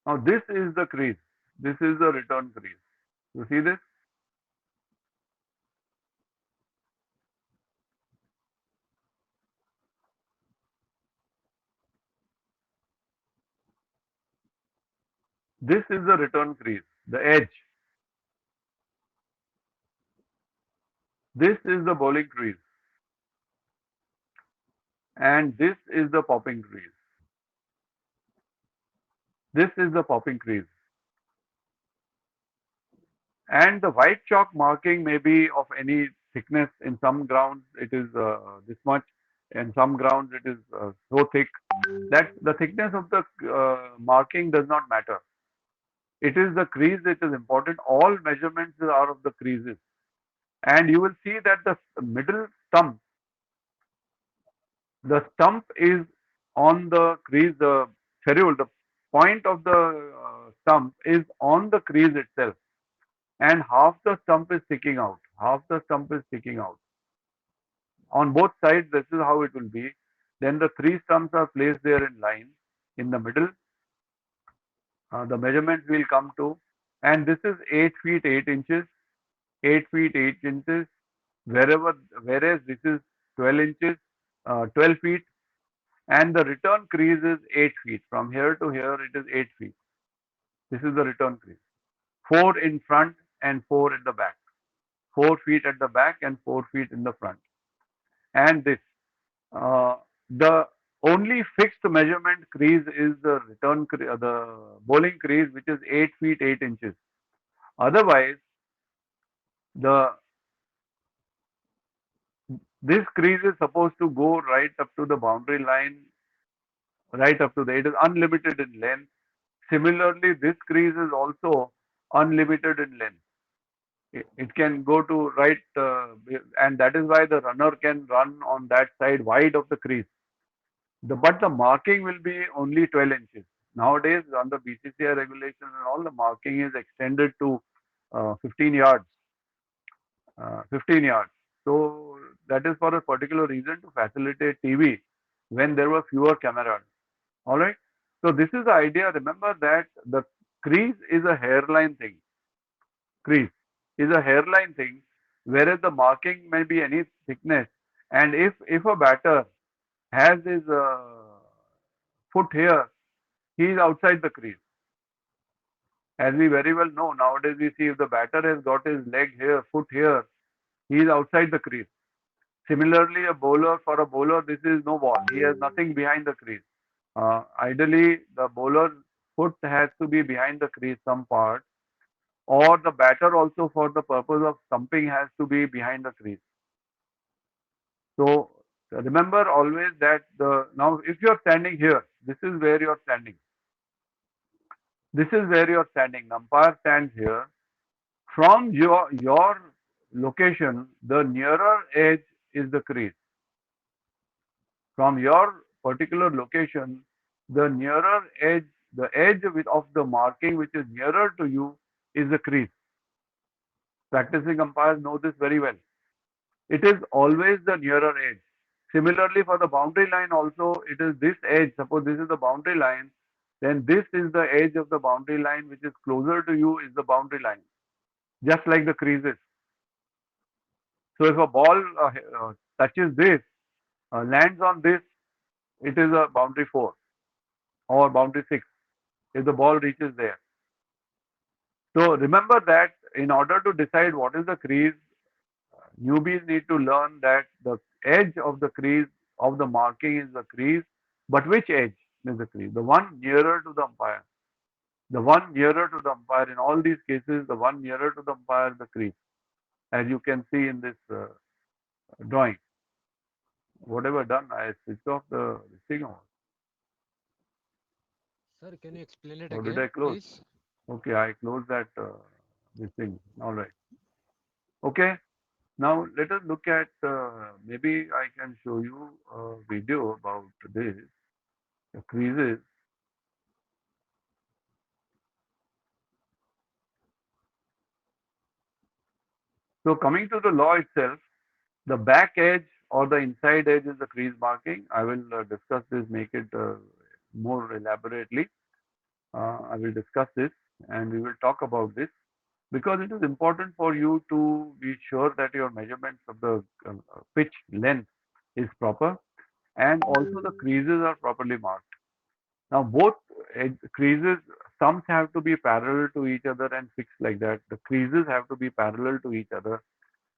Now this is the crease. This is the return crease. You see this? This is the return crease, the edge. This is the bowling crease. And this is the popping crease. This is the popping crease. And the white chalk marking may be of any thickness. In some grounds it is this much. In some grounds it is so thick that the thickness of the marking does not matter. It is the crease that is important. All measurements are of the creases. And you will see that the middle stump, the stump is on the crease, the ferrule, the point of the stump is on the crease itself. And half the stump is sticking out. Half the stump is sticking out. On both sides, this is how it will be. Then the three stumps are placed there in line. In the middle, the measurements will come to, and this is 8 feet 8 inches, 8 feet 8 inches, whereas this is 12 inches, 12 feet, and the return crease is 8 feet. From here to here, it is 8 feet. This is the return crease. 4 in front and 4 at the back. 4 feet at the back and 4 feet in the front. And this, uh, the only fixed measurement crease is the the bowling crease, which is 8 feet 8 inches. Otherwise, the this crease is supposed to go right up to the boundary line, right up to the, it is unlimited in length. Similarly, this crease is also unlimited in length. It can go to right, and that is why the runner can run on that side wide of the crease. But the marking will be only 12 inches. Nowadays, under BCCI regulations and all, the marking is extended to 15 yards. 15 yards. So that is for a particular reason, to facilitate TV when there were fewer cameras. All right. So this is the idea. Remember that the crease is a hairline thing. Crease is a hairline thing, whereas the marking may be any thickness. And if a batter has his foot here, he is outside the crease. As we very well know, nowadays we see if the batter has got his leg here, foot here, he is outside the crease. Similarly, for a bowler, this is no ball. He has nothing behind the crease. Ideally, the bowler's foot has to be behind the crease some part, or the batter also, for the purpose of stumping, has to be behind the crease. So remember always that now if you are standing here, this is where you are standing. This is where you are standing. The umpire stands here. From your location, the nearer edge is the crease. From your particular location, the nearer edge, the edge of the marking which is nearer to you is the crease. Practicing umpires know this very well. It is always the nearer edge. Similarly, for the boundary line also, it is this edge. Suppose this is the boundary line, then this is the edge of the boundary line which is closer to you is the boundary line, just like the creases. So if a ball touches this, lands on this, it is a boundary 4 or boundary 6 if the ball reaches there. So remember that in order to decide what is the crease, newbies need to learn that the edge of the crease of the marking is the crease, but which edge is the crease? The one nearer to the umpire. The one nearer to the umpire. In all these cases, the one nearer to the umpire is the crease, as you can see in this drawing. Whatever done, I switched off the thing. Sir, can you explain it Or did I again, close? please? Okay, I closed that this thing. All right. Okay. Now let us look at, maybe I can show you a video about this, the creases. So coming to the law itself, the back edge or the inside edge is the crease marking. I will discuss this, make it more elaborately. I will discuss this and we will talk about this because it is important for you to be sure that your measurements of the pitch length is proper and also the creases are properly marked. Now, both creases, stumps have to be parallel to each other and fixed like that. The creases have to be parallel to each other.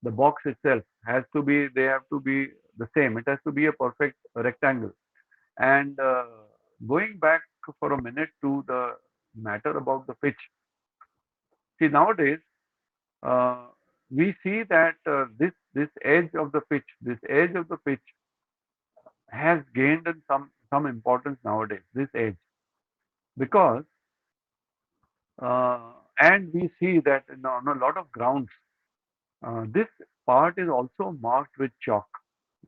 The box itself has to be, they have to be the same. It has to be a perfect rectangle. And going back for a minute to the matter about the pitch. See, nowadays, uh, we see that this edge of the pitch, this edge of the pitch has gained in some importance nowadays. This edge, because and we see that on a lot of grounds, this part is also marked with chalk,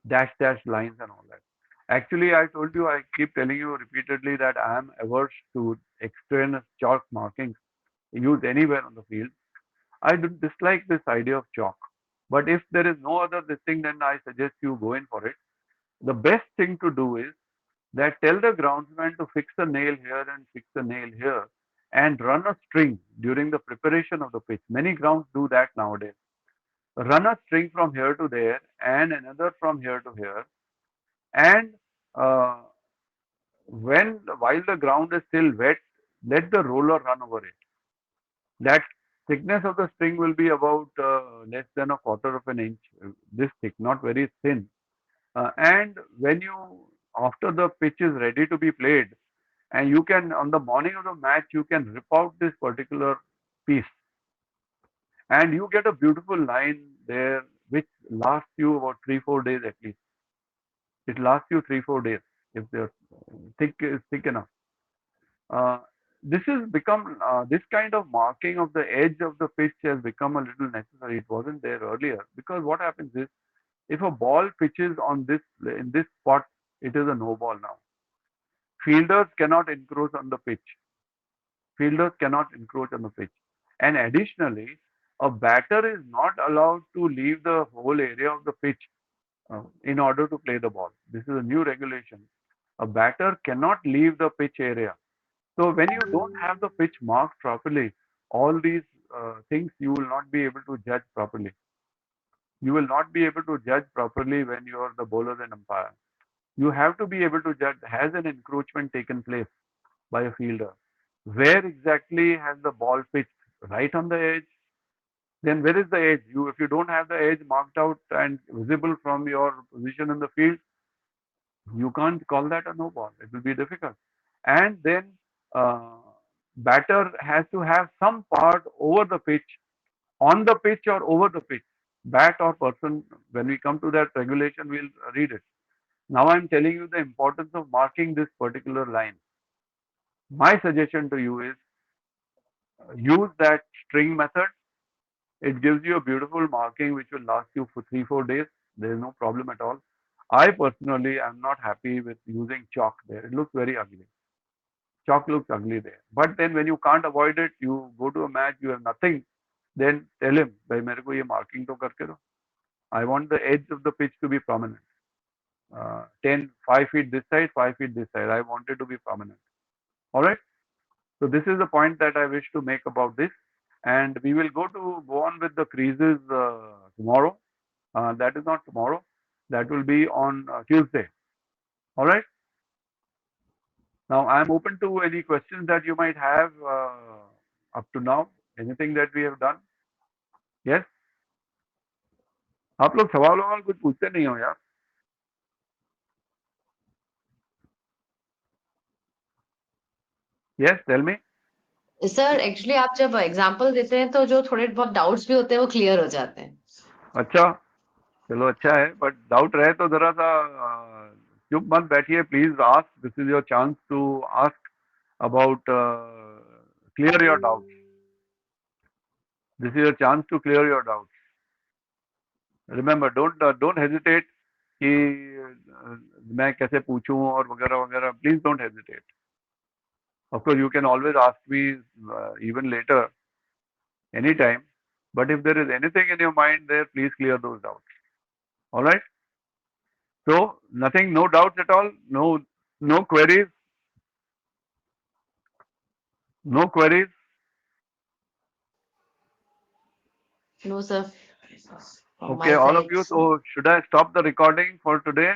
dash lines and all that. Actually, I told you, I keep telling you repeatedly that I am averse to extraneous chalk markings used anywhere on the field. I do dislike this idea of chalk. But if there is no other this thing, then I suggest you go in for it. The best thing to do is that tell the groundsman to fix a nail here and fix a nail here and run a string during the preparation of the pitch. Many grounds do that nowadays. Run a string from here to there and another from here to here. And uh, while the ground is still wet, let the roller run over it. That thickness of the string will be about less than a quarter of an inch, this thick, not very thin. And when you, after the pitch is ready to be played, and you can, on the morning of the match, you can rip out this particular piece, and you get a beautiful line there, which lasts you about 3 4 days at least. It lasts you 3 4 days if the thick is thick enough. Uh, this has become this kind of marking of the edge of the pitch has become a little necessary. It wasn't there earlier because what happens is if a ball pitches on this in this spot, it is a no ball now. Fielders cannot encroach on the pitch. Fielders cannot encroach on the pitch. And additionally, a batter is not allowed to leave the whole area of the pitch in order to play the ball. This is a new regulation. A batter cannot leave the pitch area. So when you don't have the pitch marked properly, all these things you will not be able to judge properly. You will not be able to judge properly when you are the bowler and umpire. You have to be able to judge, has an encroachment taken place by a fielder? Where exactly has the ball pitched? Right on the edge? Then where is the edge? If you don't have the edge marked out and visible from your position in the field, you can't call that a no ball. It will be difficult. And then uh, batter has to have some part over the pitch, on the pitch or over the pitch. Bat or person, when we come to that regulation, we'll read it. Now I'm telling you the importance of marking this particular line. My suggestion to you is use that string method. It gives you a beautiful marking which will last you for 3 4 days. There is no problem at all. I personally am not happy with using chalk there. It looks very ugly. Chalk looks ugly there. But then when you can't avoid it, you go to a match, you have nothing. Then tell him, भाई मेरे को ये marking तो करके दो. I want the edge of the pitch to be prominent. 5 feet this side, 5 feet this side. I want it to be prominent. All right. So this is the point that I wish to make about this, and we will go on with the creases tomorrow. That is not tomorrow. That will be on Tuesday. All right. Now I am open to any questions that you might have up to now. Anything that we have done? Yes. आप लोग सवाल ववाल कुछ पूछते नहीं हो यार. Yes. Tell me. Sir actually आप जब एग्जांपल देते हैं तो जो थोड़े बहुत डाउट्स भी होते हैं वो क्लियर हो जाते हैं. अच्छा. चलो अच्छा है. बट डाउट रहे तो जरा सा चुप मत बैठिए. Please ask. This is your chance to ask about clear your doubts. This is your chance to clear your doubts. Remember, don't hesitate कि मैं कैसे पूछूं और वगैरह वगैरह. Please don't hesitate. Of course, you can always ask me even later, anytime. But if there is anything in your mind there, please clear those doubts. All right. So nothing, no doubts at all. No queries. No queries? No, sir, from Okay, my all of side. you. So should I stop the recording for today?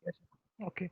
Yes. Okay.